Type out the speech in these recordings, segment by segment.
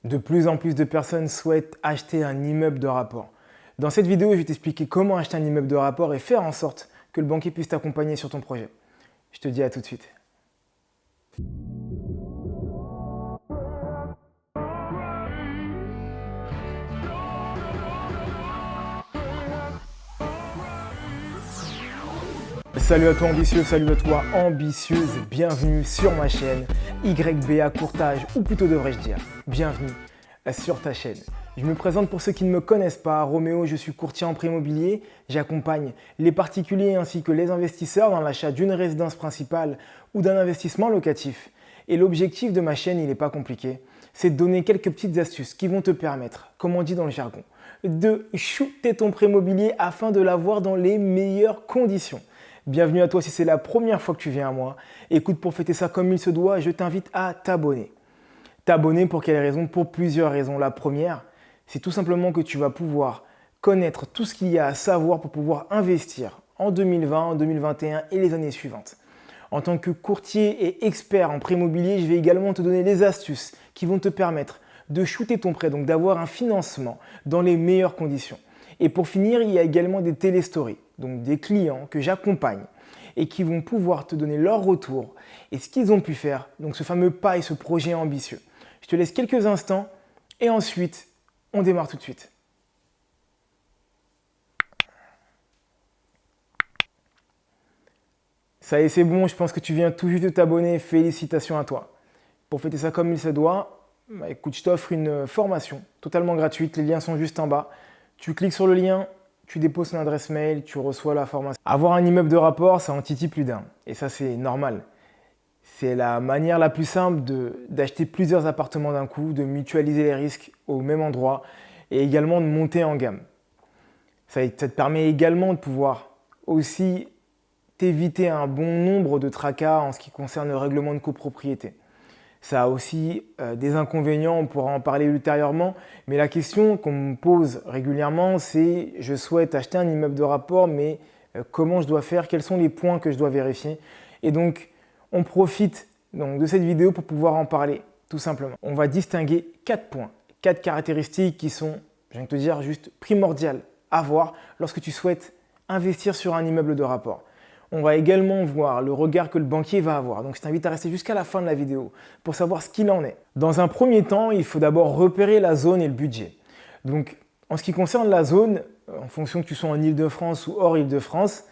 De plus en plus de personnes souhaitent acheter un immeuble de rapport. Dans cette vidéo, je vais t'expliquer comment acheter un immeuble de rapport et faire en sorte que le banquier puisse t'accompagner sur ton projet. Je te dis à tout de suite. Salut à toi ambitieux, salut à toi ambitieuse, bienvenue sur ma chaîne YBA Courtage, ou plutôt devrais-je dire, bienvenue sur ta chaîne. Je me présente pour ceux qui ne me connaissent pas, Roméo, je suis courtier en prêt immobilier, j'accompagne les particuliers ainsi que les investisseurs dans l'achat d'une résidence principale ou d'un investissement locatif. Et l'objectif de ma chaîne, il n'est pas compliqué, c'est de donner quelques petites astuces qui vont te permettre, comme on dit dans le jargon, de shooter ton prêt immobilier afin de l'avoir dans les meilleures conditions. Bienvenue à toi si c'est la première fois que tu viens à moi. Écoute, pour fêter ça comme il se doit, je t'invite à t'abonner. T'abonner pour quelle raison? Pour plusieurs raisons. La première, c'est tout simplement que tu vas pouvoir connaître tout ce qu'il y a à savoir pour pouvoir investir en 2020, en 2021 et les années suivantes. En tant que courtier et expert en prêt immobilier, je vais également te donner les astuces qui vont te permettre de shooter ton prêt, donc d'avoir un financement dans les meilleures conditions. Et pour finir, il y a également des téléstories, donc des clients que j'accompagne et qui vont pouvoir te donner leur retour et ce qu'ils ont pu faire, donc ce fameux pas et ce projet ambitieux. Je te laisse quelques instants et ensuite, on démarre tout de suite. Ça y est, c'est bon, je pense que tu viens tout juste de t'abonner, félicitations à toi. Pour fêter ça comme il se doit, écoute, je t'offre une formation totalement gratuite, les liens sont juste en bas. Tu cliques sur le lien, tu déposes ton adresse mail, tu reçois la formation. Avoir un immeuble de rapport, ça en titille plus d'un. Et ça, c'est normal. C'est la manière la plus simple d'acheter plusieurs appartements d'un coup, de mutualiser les risques au même endroit et également de monter en gamme. Ça te permet également de pouvoir aussi t'éviter un bon nombre de tracas en ce qui concerne le règlement de copropriété. Ça a aussi des inconvénients, on pourra en parler ultérieurement, mais la question qu'on me pose régulièrement, c'est je souhaite acheter un immeuble de rapport, mais comment je dois faire, quels sont les points que je dois vérifier. Et donc, on profite donc, de cette vidéo pour pouvoir en parler, tout simplement. On va distinguer 4 points, 4 caractéristiques qui sont, je viens de te dire, juste primordiales à voir lorsque tu souhaites investir sur un immeuble de rapport. On va également voir le regard que le banquier va avoir. Donc je t'invite à rester jusqu'à la fin de la vidéo pour savoir ce qu'il en est. Dans un premier temps, il faut d'abord repérer la zone et le budget. Donc en ce qui concerne la zone, en fonction que tu sois en Île-de-France ou hors Île-de-France,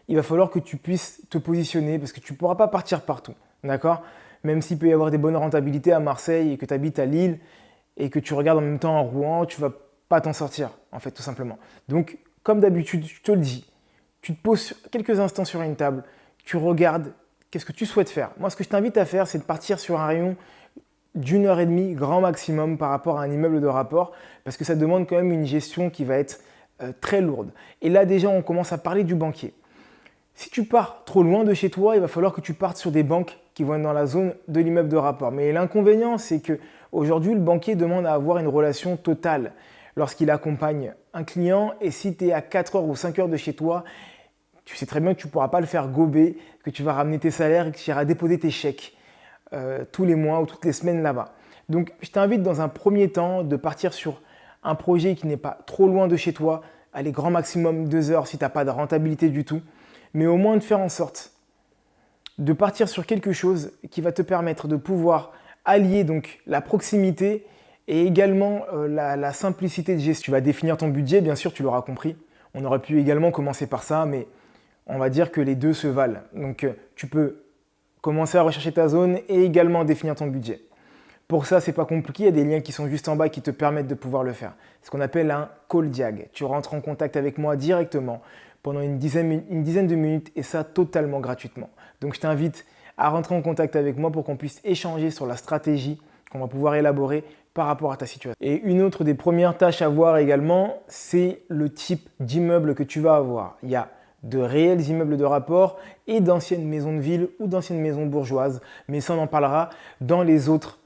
il va falloir que tu puisses te positionner parce que tu ne pourras pas partir partout. D'accord? Même s'il peut y avoir des bonnes rentabilités à Marseille et que tu habites à Lille et que tu regardes en même temps à Rouen, tu ne vas pas t'en sortir, en fait, tout simplement. Donc, comme d'habitude, je te le dis, tu te poses quelques instants sur une table, tu regardes qu'est-ce que tu souhaites faire. Moi, ce que je t'invite à faire, c'est de partir sur un rayon d'1 heure et demie, grand maximum, par rapport à un immeuble de rapport, parce que ça demande quand même une gestion qui va être très lourde. Et là, déjà, on commence à parler du banquier. Si tu pars trop loin de chez toi, il va falloir que tu partes sur des banques qui vont être dans la zone de l'immeuble de rapport. Mais l'inconvénient, c'est qu'aujourd'hui, le banquier demande à avoir une relation totale lorsqu'il accompagne un client, et si tu es à 4 heures ou 5 heures de chez toi, tu sais très bien que tu ne pourras pas le faire gober, que tu vas ramener tes salaires et que tu iras déposer tes chèques tous les mois ou toutes les semaines là-bas. Donc je t'invite dans un premier temps de partir sur un projet qui n'est pas trop loin de chez toi, allez grand maximum 2 heures si tu n'as pas de rentabilité du tout, mais au moins de faire en sorte de partir sur quelque chose qui va te permettre de pouvoir allier donc la proximité et également la simplicité de gestion. Tu vas définir ton budget, bien sûr, tu l'auras compris. On aurait pu également commencer par ça, mais on va dire que les deux se valent. Donc, tu peux commencer à rechercher ta zone et également définir ton budget. Pour ça, ce n'est pas compliqué, il y a des liens qui sont juste en bas qui te permettent de pouvoir le faire. C'est ce qu'on appelle un call diag. Tu rentres en contact avec moi directement pendant une dizaine de minutes et ça totalement gratuitement. Donc, je t'invite à rentrer en contact avec moi pour qu'on puisse échanger sur la stratégie qu'on va pouvoir élaborer par rapport à ta situation. Et une autre des premières tâches à voir également, c'est le type d'immeuble que tu vas avoir. Il y a de réels immeubles de rapport et d'anciennes maisons de ville ou d'anciennes maisons bourgeoises. Mais ça, on en parlera dans les autres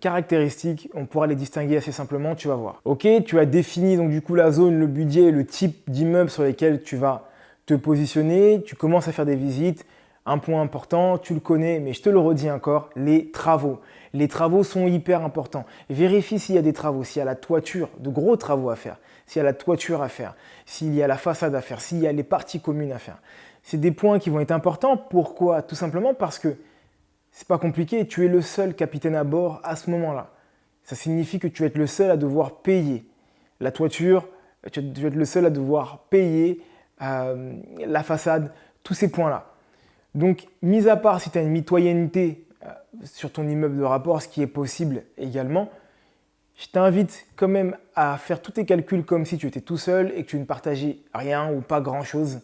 caractéristiques. On pourra les distinguer assez simplement, tu vas voir. Ok, tu as défini donc du coup la zone, le budget et le type d'immeuble sur lesquels tu vas te positionner. Tu commences à faire des visites. Un point important, tu le connais, mais je te le redis encore, les travaux. Les travaux sont hyper importants. Vérifie s'il y a des travaux, s'il y a la toiture, de gros travaux à faire, s'il y a la toiture à faire, s'il y a la façade à faire, s'il y a les parties communes à faire. C'est des points qui vont être importants. Pourquoi? Tout simplement parce que c'est pas compliqué, tu es le seul capitaine à bord à ce moment-là. Ça signifie que tu vas être le seul à devoir payer la toiture, tu vas être le seul à devoir payer la façade, tous ces points-là. Donc, mis à part si tu as une mitoyenneté sur ton immeuble de rapport, ce qui est possible également, je t'invite quand même à faire tous tes calculs comme si tu étais tout seul et que tu ne partageais rien ou pas grand-chose.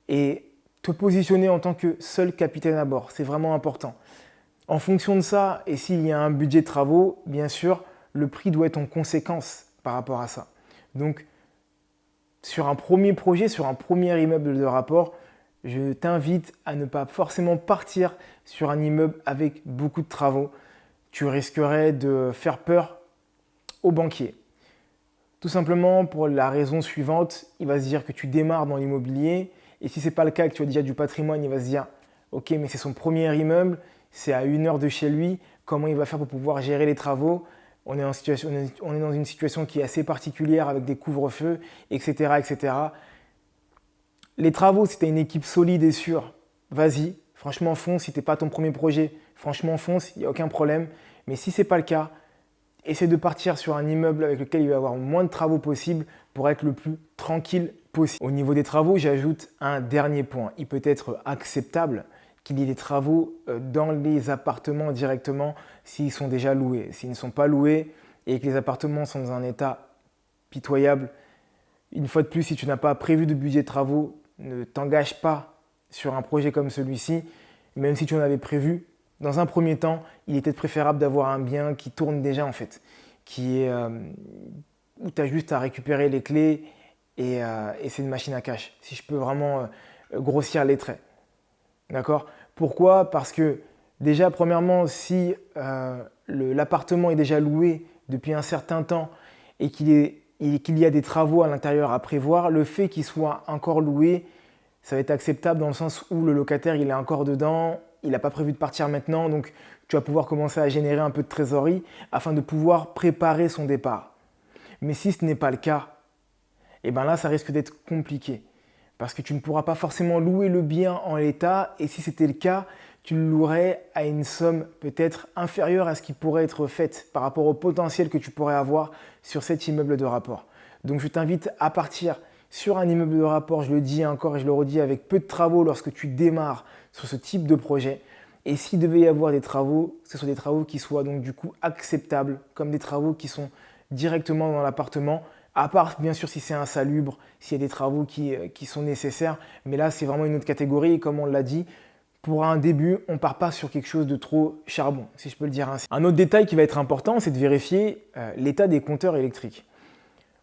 Et te positionner en tant que seul capitaine à bord, c'est vraiment important. En fonction de ça, et s'il y a un budget de travaux, bien sûr, le prix doit être en conséquence par rapport à ça. Donc, sur un premier projet, sur un premier immeuble de rapport, je t'invite à ne pas forcément partir sur un immeuble avec beaucoup de travaux. Tu risquerais de faire peur aux banquiers. Tout simplement pour la raison suivante, il va se dire que tu démarres dans l'immobilier et si ce n'est pas le cas et que tu as déjà du patrimoine, il va se dire « Ok, mais c'est son premier immeuble, c'est à 1 heure de chez lui, comment il va faire pour pouvoir gérer les travaux ?» On est dans une situation qui est assez particulière avec des couvre-feux, etc., etc. Les travaux, si tu as une équipe solide et sûre, vas-y, franchement fonce. Si ce n'est pas ton premier projet, franchement fonce, il n'y a aucun problème. Mais si ce n'est pas le cas, essaie de partir sur un immeuble avec lequel il va y avoir moins de travaux possible pour être le plus tranquille possible. Au niveau des travaux, j'ajoute un dernier point. Il peut être acceptable qu'il y ait des travaux dans les appartements directement s'ils sont déjà loués. S'ils ne sont pas loués et que les appartements sont dans un état pitoyable, une fois de plus, si tu n'as pas prévu de budget de travaux, ne t'engage pas sur un projet comme celui-ci, même si tu en avais prévu. Dans un premier temps, il était préférable d'avoir un bien qui tourne déjà en fait, où tu as juste à récupérer les clés et c'est une machine à cash, si je peux vraiment grossir les traits. D'accord? Pourquoi? Parce que déjà, premièrement, si l'appartement est déjà loué depuis un certain temps et qu'il y a des travaux à l'intérieur à prévoir, le fait qu'il soit encore loué, ça va être acceptable dans le sens où le locataire il est encore dedans, il n'a pas prévu de partir maintenant, donc tu vas pouvoir commencer à générer un peu de trésorerie afin de pouvoir préparer son départ. Mais si ce n'est pas le cas, et bien là ça risque d'être compliqué parce que tu ne pourras pas forcément louer le bien en l'état et si c'était le cas, tu le louerais à une somme peut-être inférieure à ce qui pourrait être fait par rapport au potentiel que tu pourrais avoir sur cet immeuble de rapport. Donc je t'invite à partir sur un immeuble de rapport, je le dis encore et je le redis, avec peu de travaux lorsque tu démarres sur ce type de projet. Et s'il devait y avoir des travaux, que ce soit des travaux qui soient donc du coup acceptables, comme des travaux qui sont directement dans l'appartement, à part bien sûr si c'est insalubre, s'il y a des travaux qui sont nécessaires, mais là c'est vraiment une autre catégorie et comme on l'a dit, pour un début, on ne part pas sur quelque chose de trop charbon, si je peux le dire ainsi. Un autre détail qui va être important, c'est de vérifier l'état des compteurs électriques.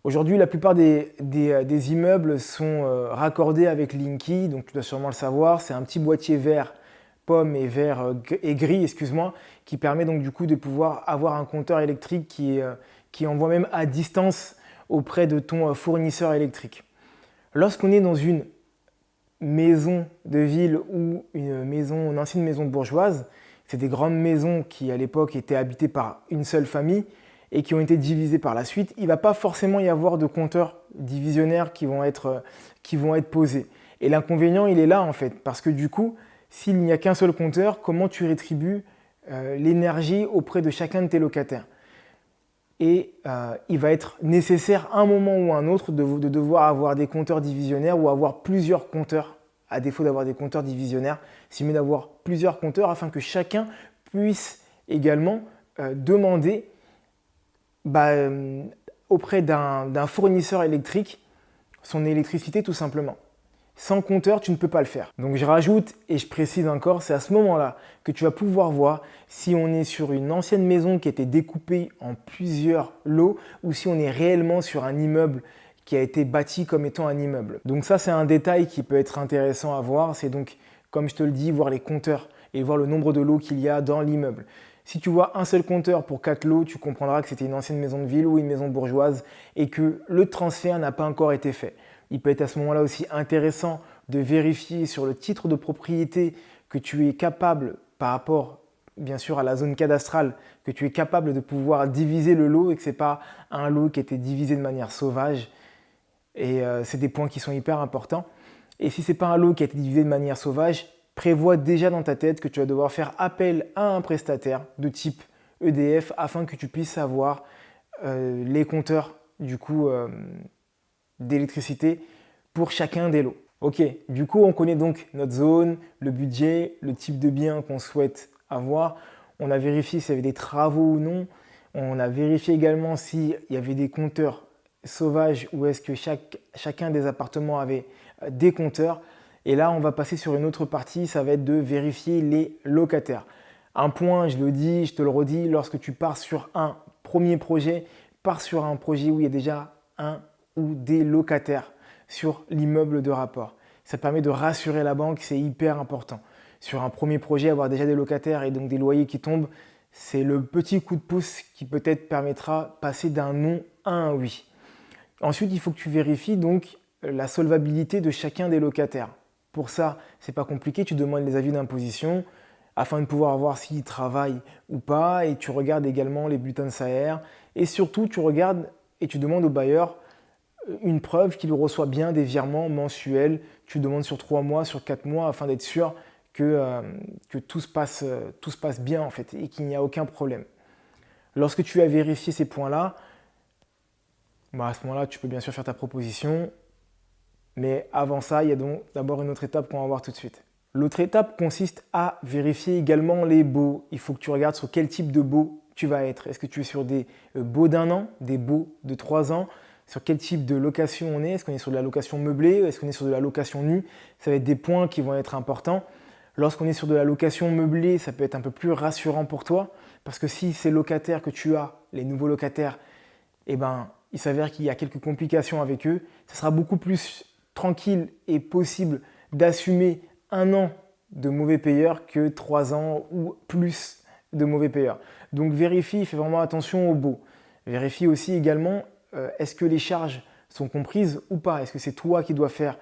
Aujourd'hui, la plupart des immeubles sont raccordés avec Linky, donc tu dois sûrement le savoir, c'est un petit boîtier vert pomme et gris, excuse-moi, qui permet donc du coup de pouvoir avoir un compteur électrique qui envoie même à distance auprès de ton fournisseur électrique. Lorsqu'on est dans une maison de ville ou une ancienne maison bourgeoise, c'est des grandes maisons qui à l'époque étaient habitées par une seule famille et qui ont été divisées par la suite, il ne va pas forcément y avoir de compteurs divisionnaires qui vont être posés. Et l'inconvénient, il est là en fait, parce que du coup, s'il n'y a qu'un seul compteur, comment tu rétribues l'énergie auprès de chacun de tes locataires? Et il va être nécessaire à un moment ou à un autre de devoir avoir des compteurs divisionnaires ou avoir plusieurs compteurs, à défaut d'avoir des compteurs divisionnaires, c'est mieux d'avoir plusieurs compteurs afin que chacun puisse également demander auprès d'un fournisseur électrique son électricité tout simplement. Sans compteur, tu ne peux pas le faire. Donc je rajoute et je précise encore, c'est à ce moment-là que tu vas pouvoir voir si on est sur une ancienne maison qui a été découpée en plusieurs lots ou si on est réellement sur un immeuble qui a été bâti comme étant un immeuble. Donc ça, c'est un détail qui peut être intéressant à voir. C'est donc, comme je te le dis, voir les compteurs et voir le nombre de lots qu'il y a dans l'immeuble. Si tu vois un seul compteur pour 4 lots, tu comprendras que c'était une ancienne maison de ville ou une maison bourgeoise et que le transfert n'a pas encore été fait. Il peut être à ce moment-là aussi intéressant de vérifier sur le titre de propriété que tu es capable, par rapport bien sûr à la zone cadastrale, que tu es capable de pouvoir diviser le lot et que ce n'est pas un lot qui a été divisé de manière sauvage. Et c'est des points qui sont hyper importants. Et si ce n'est pas un lot qui a été divisé de manière sauvage, prévois déjà dans ta tête que tu vas devoir faire appel à un prestataire de type EDF afin que tu puisses avoir les compteurs du coup d'électricité pour chacun des lots. Ok, du coup on connaît donc notre zone, le budget, le type de bien qu'on souhaite avoir. On a vérifié s'il y avait des travaux ou non. On a vérifié également s'il y avait des compteurs sauvages ou est-ce que chacun des appartements avait des compteurs. Et là on va passer sur une autre partie, ça va être de vérifier les locataires. Un point, je le dis, je te le redis, lorsque tu pars sur un premier projet, pars sur un projet où il y a déjà un ou des locataires sur l'immeuble de rapport. Ça permet de rassurer la banque, c'est hyper important. Sur un premier projet, avoir déjà des locataires et donc des loyers qui tombent, c'est le petit coup de pouce qui peut-être permettra de passer d'un non à un oui. Ensuite, il faut que tu vérifies donc la solvabilité de chacun des locataires. Pour ça, c'est pas compliqué, tu demandes les avis d'imposition afin de pouvoir voir s'ils travaillent ou pas et tu regardes également les bulletins de salaire et surtout tu regardes et tu demandes au bailleur une preuve qu'il reçoit bien des virements mensuels. Tu demandes sur 3 mois, sur 4 mois afin d'être sûr que tout se passe bien en fait et qu'il n'y a aucun problème. Lorsque tu as vérifié ces points-là, à ce moment-là, tu peux bien sûr faire ta proposition. Mais avant ça, il y a donc d'abord une autre étape qu'on va voir tout de suite. L'autre étape consiste à vérifier également les baux. Il faut que tu regardes sur quel type de baux tu vas être. Est-ce que tu es sur des baux d'1 an, des baux de 3 ans? Sur quel type de location on est? Est-ce qu'on est sur de la location meublée? Est-ce qu'on est sur de la location nue? Ça va être des points qui vont être importants. Lorsqu'on est sur de la location meublée, ça peut être un peu plus rassurant pour toi. Parce que si ces locataires que tu as, les nouveaux locataires, il s'avère qu'il y a quelques complications avec eux, ça sera beaucoup plus tranquille et possible d'assumer 1 an de mauvais payeurs que 3 ans ou plus de mauvais payeurs. Donc vérifie, fais vraiment attention aux baux. Vérifie aussi également, est-ce que les charges sont comprises ou pas? Est-ce que c'est toi qui dois faire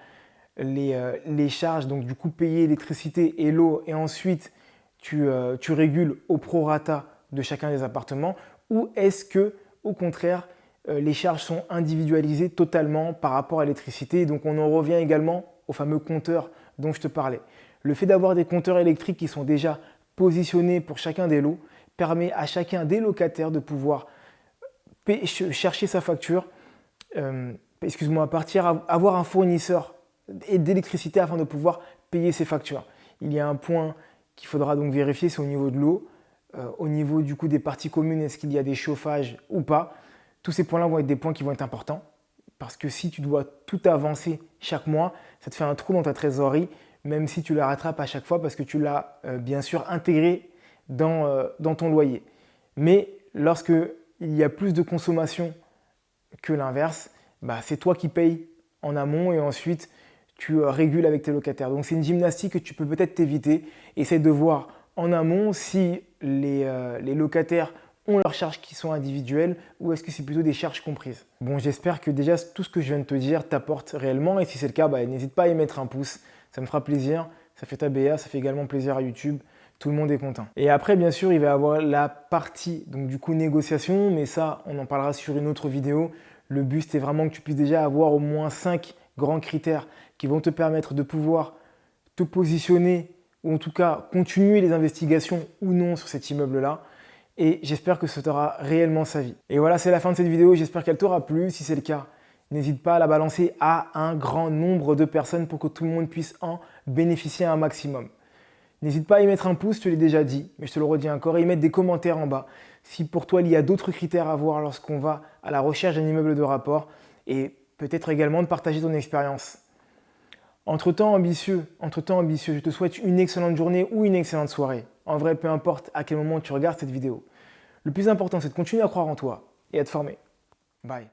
les charges, donc du coup payer l'électricité et l'eau et ensuite tu régules au prorata de chacun des appartements ou est-ce que au contraire les charges sont individualisées totalement par rapport à l'électricité. Donc on en revient également au fameux compteur dont je te parlais. Le fait d'avoir des compteurs électriques qui sont déjà positionnés pour chacun des lots permet à chacun des locataires de pouvoir chercher sa facture, avoir un fournisseur d'électricité afin de pouvoir payer ses factures. Il y a un point qu'il faudra donc vérifier, c'est au niveau de l'eau, au niveau du coup des parties communes, est-ce qu'il y a des chauffages ou pas. Tous ces points-là vont être des points qui vont être importants parce que si tu dois tout avancer chaque mois, ça te fait un trou dans ta trésorerie, même si tu la rattrapes à chaque fois parce que tu l'as bien sûr intégré dans ton loyer. Mais lorsque il y a plus de consommation que l'inverse, c'est toi qui payes en amont et ensuite tu régules avec tes locataires. Donc c'est une gymnastique que tu peux peut-être t'éviter. Essaye de voir en amont si les locataires ont leurs charges qui sont individuelles ou est-ce que c'est plutôt des charges comprises. Bon, j'espère que déjà tout ce que je viens de te dire t'apporte réellement et si c'est le cas, n'hésite pas à y mettre un pouce, ça me fera plaisir, ça fait ta BA, ça fait également plaisir à YouTube, tout le monde est content. Et après, bien sûr, il va y avoir la partie, donc du coup négociation, mais ça, on en parlera sur une autre vidéo. Le but, c'est vraiment que tu puisses déjà avoir au moins 5 grands critères qui vont te permettre de pouvoir te positionner ou en tout cas continuer les investigations ou non sur cet immeuble-là. Et j'espère que ça t'aura réellement servi. Et voilà, c'est la fin de cette vidéo. J'espère qu'elle t'aura plu. Si c'est le cas, n'hésite pas à la balancer à un grand nombre de personnes pour que tout le monde puisse en bénéficier un maximum. N'hésite pas à y mettre un pouce, je te l'ai déjà dit, mais je te le redis encore, et y mettre des commentaires en bas. Si pour toi, il y a d'autres critères à voir lorsqu'on va à la recherche d'un immeuble de rapport et peut-être également de partager ton expérience. Entre-temps ambitieux, je te souhaite une excellente journée ou une excellente soirée. En vrai, peu importe à quel moment tu regardes cette vidéo. Le plus important, c'est de continuer à croire en toi et à te former. Bye.